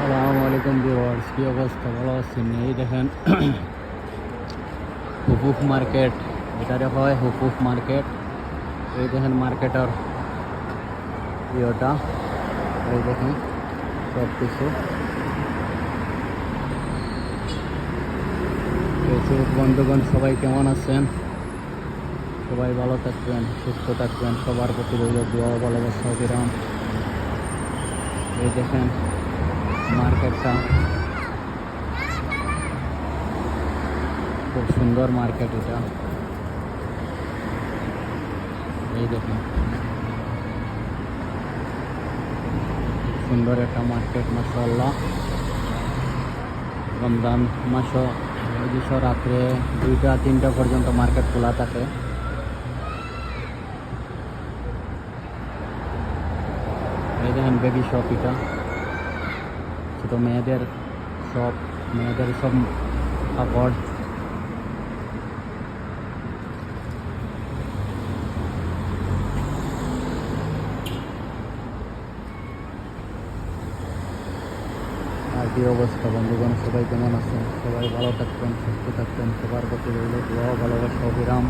আসসালামু আলাইকুম ভিউয়ার্স, কি অবস্থা? ভালো আছেন? এই দেখেন হুকুক মার্কেট, এটারে হয় হুকুক মার্কেট। এই দেখেন মার্কেটের ইয়েটা, এই দেখেন সব কিছু ফেসবুক বন্ধুগণ সবাই কেমন আছেন? সবাই ভালো থাকবেন, সুস্থ থাকবেন, সবার প্রতি রইল দোয়া ভালোবাসা অবিরাম। এই দেখেন মার্কেটটা খুব সুন্দর মার্কেট এটা। এই দেখেন সুন্দর একটা মার্কেট, মাশাআল্লাহ। রমজান মাসও এই বিষয় রাত্রে 2টা-3টা পর্যন্ত মার্কেট খোলা থাকে। এই দেখেন বেবি শপ, এটা ছোট মেয়েদের শপ, মেয়েদের সব কাপড়। আর কি অবস্থা বন্ধুগণ, সবাই কেমন আছেন? সবাই ভালো থাকবেন, সুস্থ থাকবেন, সবার প্রতি রইল দোয়া ভালোবাসা অবিরাম।